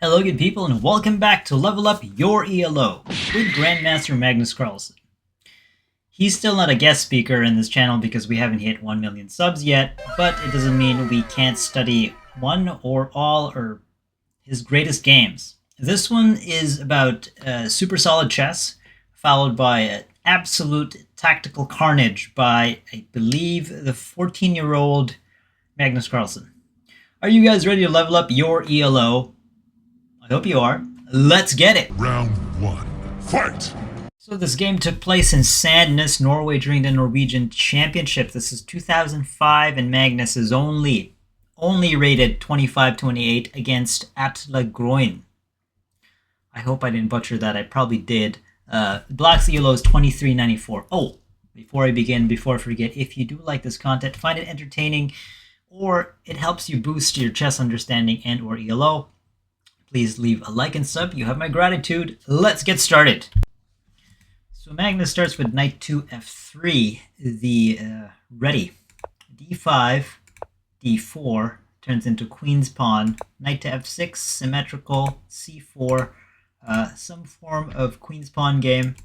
Hello good people and welcome back to Level Up Your ELO with Grandmaster Magnus Carlsen. He's still not a guest speaker in this channel because we haven't hit 1 million subs yet, but it doesn't mean we can't study one or all or his greatest games. This one is about super solid chess, followed by an absolute tactical carnage by, I believe, the 14-year-old Magnus Carlsen. Are you guys ready to level up your ELO? I hope you are. Let's get it! Round 1. Fight! So this game took place in Sandnes, Norway during the Norwegian Championship. This is 2005 and Magnus is only rated 25-28 against Atle Groin. I hope I didn't butcher that. I probably did. Black's ELO is 23.94. Oh, before I forget, if you do like this content, find it entertaining, or it helps you boost your chess understanding and or ELO, please leave a like and sub. You have my gratitude. Let's get started. So Magnus starts with knight to f3, the ready. d5, d4, turns into queen's pawn. Knight to f6, symmetrical, c4, some form of queen's pawn game.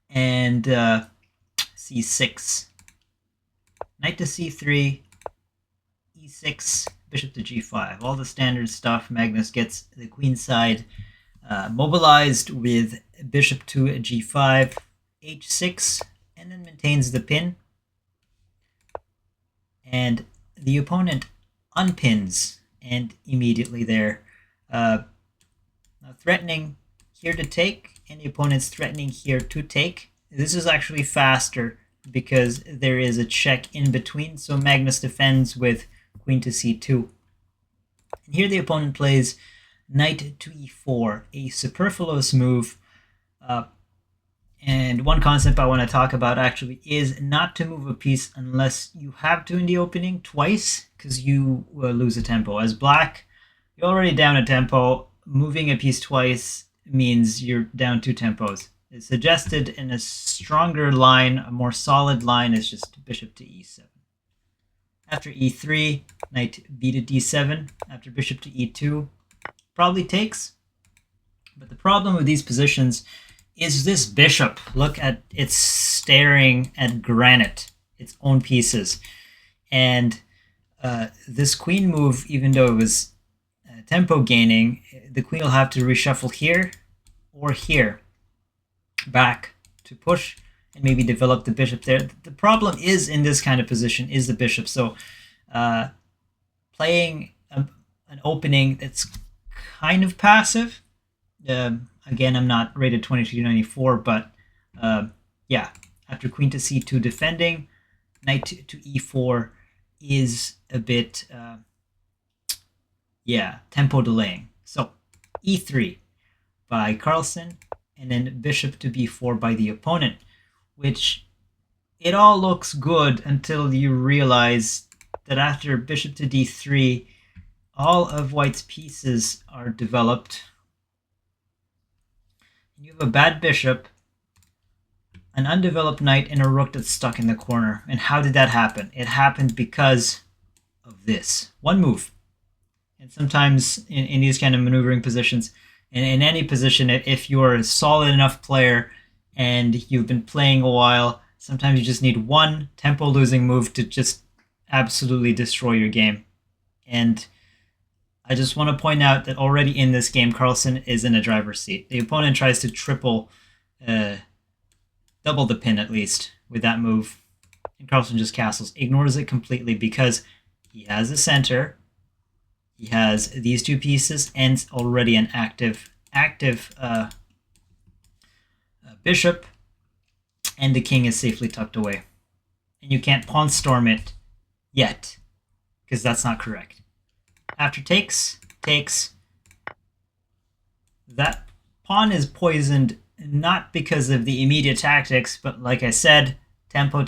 And c6. Knight to c3, e6, bishop to g5. All the standard stuff. Magnus gets the queen side mobilized with bishop to g5, h6, and then maintains the pin. And the opponent unpins, and immediately there, threatening here to take, and the opponent's threatening here to take. This is actually faster because there is a check in between, so Magnus defends with queen to c2. And here the opponent plays knight to e4, a superfluous move. And one concept I want to talk about actually is not to move a piece unless you have to in the opening twice, because you will lose a tempo. As black, you're already down a tempo. Moving a piece twice means you're down 2 tempos. It's suggested in a stronger line, a more solid line, is just bishop to e7. After e3, knight b to d7. After bishop to e2, probably takes. But the problem with these positions is this bishop. Look at it's staring at granite, its own pieces. And this queen move, even though it was tempo gaining, the queen will have to reshuffle here or here back to push and maybe develop the bishop there. The problem is in this kind of position is the bishop. So playing an opening that's kind of passive. Again, I'm not rated 22-94, but yeah, after queen to c2 defending, knight to e4 is a bit, tempo delaying. So e3 by Carlsen, and then bishop to b4 by the opponent, which it all looks good until you realize that after bishop to d3, all of white's pieces are developed. You have a bad bishop, an undeveloped knight, and a rook that's stuck in the corner. And how did that happen? It happened because of this. One move. And sometimes in these kind of maneuvering positions, and in any position, if you're a solid enough player and you've been playing a while, sometimes you just need one tempo-losing move to just absolutely destroy your game. And I just want to point out that already in this game, Carlsen is in a driver's seat. The opponent tries to double the pin at least with that move. And Carlsen just castles, ignores it completely because he has a center. He has these 2 pieces and already an active bishop. And the king is safely tucked away. And you can't pawn storm it yet, because that's not correct. After takes, that pawn is poisoned not because of the immediate tactics, but like I said, tempo,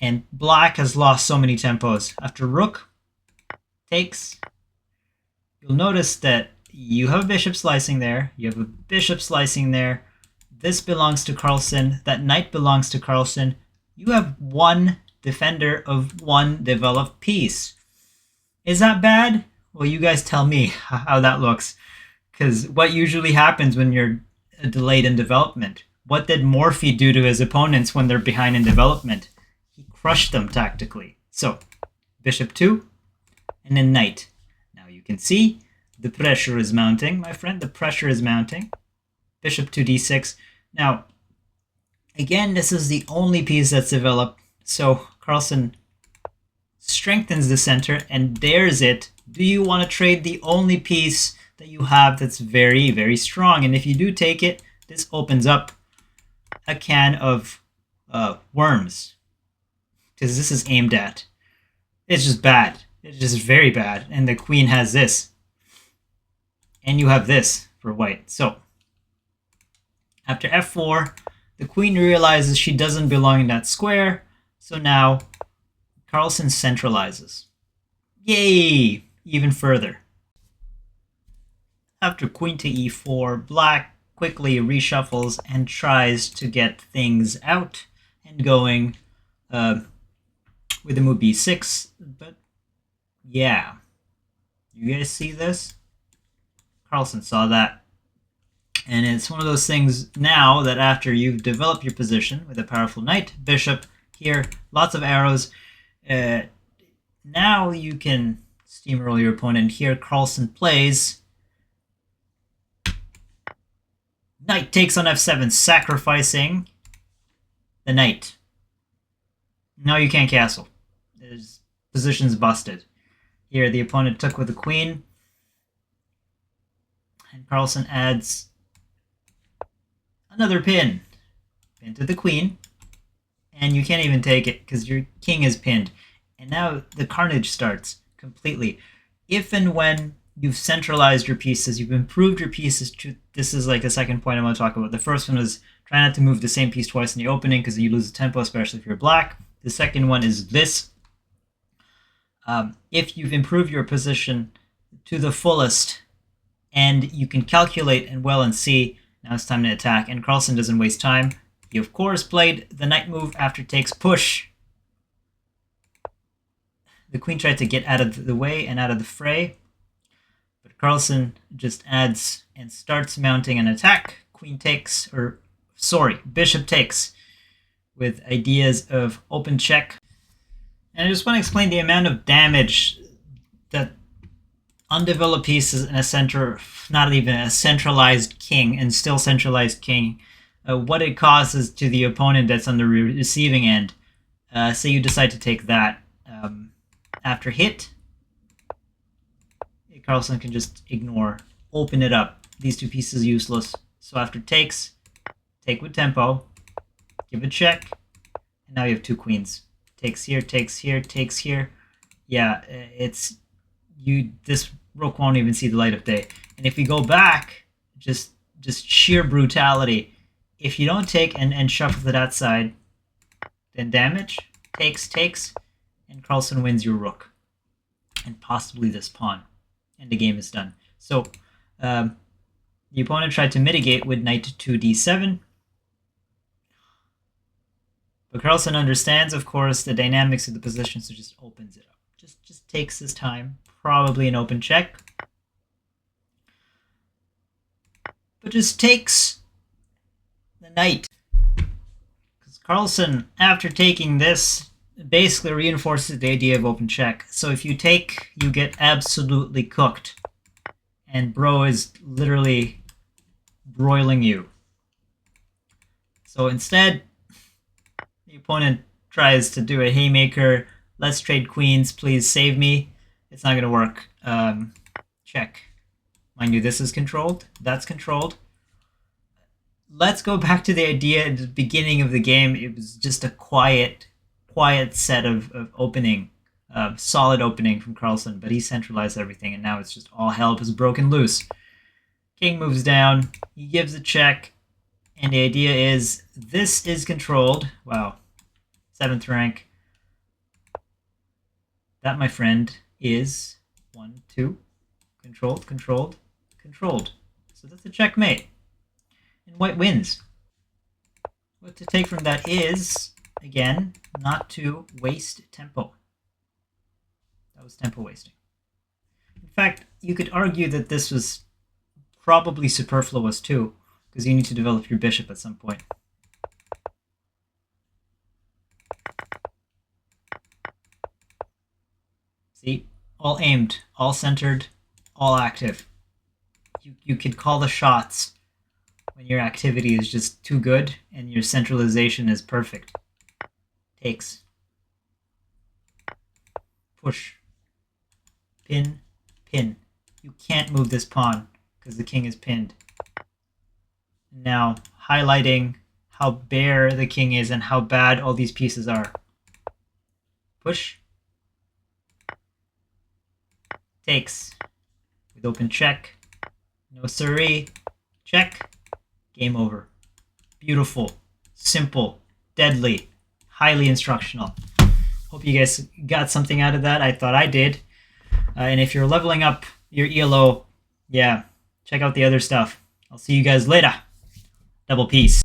and black has lost so many tempos. After rook takes, you'll notice that you have a bishop slicing there, you have a bishop slicing there. This belongs to Carlsen, that knight belongs to Carlsen. You have one defender of one developed piece. Is that bad? Well, you guys tell me how that looks. Because what usually happens when you're delayed in development? What did Morphy do to his opponents when they're behind in development? He crushed them tactically. So, bishop 2, and then knight. Now you can see the pressure is mounting, my friend. The pressure is mounting. Bishop 2 d6. Now, again, this is the only piece that's developed. So Carlsen strengthens the center and dares it. Do you want to trade the only piece that you have that's very, very strong? And if you do take it, this opens up a can of worms. Because this is aimed at. It's just bad. It's just very bad. And the queen has this. And you have this for white. So, after f4, the queen realizes she doesn't belong in that square. So now, Carlsen centralizes. Yay! Even further. After queen to e4, black quickly reshuffles and tries to get things out and going with the move b6. But yeah, you guys see this? Carlsen saw that. And it's one of those things now that after you've developed your position with a powerful knight, bishop, here, lots of arrows, now you can steamroll your opponent. Here, Carlsen plays. Knight takes on f7, sacrificing the knight. Now you can't castle. His position's busted. Here, the opponent took with the queen. And Carlsen adds another pin. Pin to the queen. And you can't even take it because your king is pinned. And now the carnage starts completely. If and when you've centralized your pieces, you've improved your pieces. This is like the second point I want to talk about. The first one is try not to move the same piece twice in the opening because you lose the tempo, especially if you're black. The second one is this. If you've improved your position to the fullest and you can calculate and well and see, now it's time to attack. And Carlsen doesn't waste time. He, of course, played the knight move after takes push. The queen tried to get out of the way and out of the fray. But Carlsen just adds and starts mounting an attack. Queen takes, or sorry, bishop takes with ideas of open check. And I just want to explain the amount of damage that undeveloped pieces in a center, not even a centralized king, and still centralized king, what it causes to the opponent that's on the receiving end. Say you decide to take that. After hit, Carlsen can just ignore, open it up. These two pieces useless. So after takes, take with tempo, give a check, and now you have two queens. Takes here, takes here, takes here. Yeah, it's this rook won't even see the light of day. And if we go back, just sheer brutality. If you don't take and shuffle to that side, then damage, takes, and Carlsen wins your rook. And possibly this pawn. And the game is done. So the opponent tried to mitigate with knight to d7. But Carlsen understands, of course, the dynamics of the position, so just opens it up. Just takes his time. Probably an open check. But just takes the knight. Because Carlsen, after taking this, basically reinforces the idea of open check. So if you take, you get absolutely cooked. And bro is literally broiling you. So instead, the opponent tries to do a haymaker. Let's trade queens, please save me. It's not going to work. Check. Mind you, this is controlled. That's controlled. Let's go back to the idea at the beginning of the game. It was just a quiet set of opening, solid opening from Carlsen, but he centralized everything, and now it's just all hell has broken loose. King moves down, he gives a check, and the idea is this is controlled. Wow, 7th rank. That, my friend, is 1, 2, controlled, controlled, controlled. So that's a checkmate, and white wins. What to take from that is, again, not to waste tempo. That was tempo wasting. fact, you could argue that this was probably superfluous too, because you need to develop your bishop at some point. See? All aimed, all centered, all active. You could call the shots when your activity is just too good and your centralization is perfect. Takes. Push. Pin. Pin. You can't move this pawn because the king is pinned. Now, highlighting how bare the king is and how bad all these pieces are. Push. Takes. With open check. No siree. Check. Game over. Beautiful. Simple. Deadly. Highly instructional. Hope you guys got something out of that. I thought I did. And if you're leveling up your ELO, yeah, check out the other stuff. I'll see you guys later. Double peace.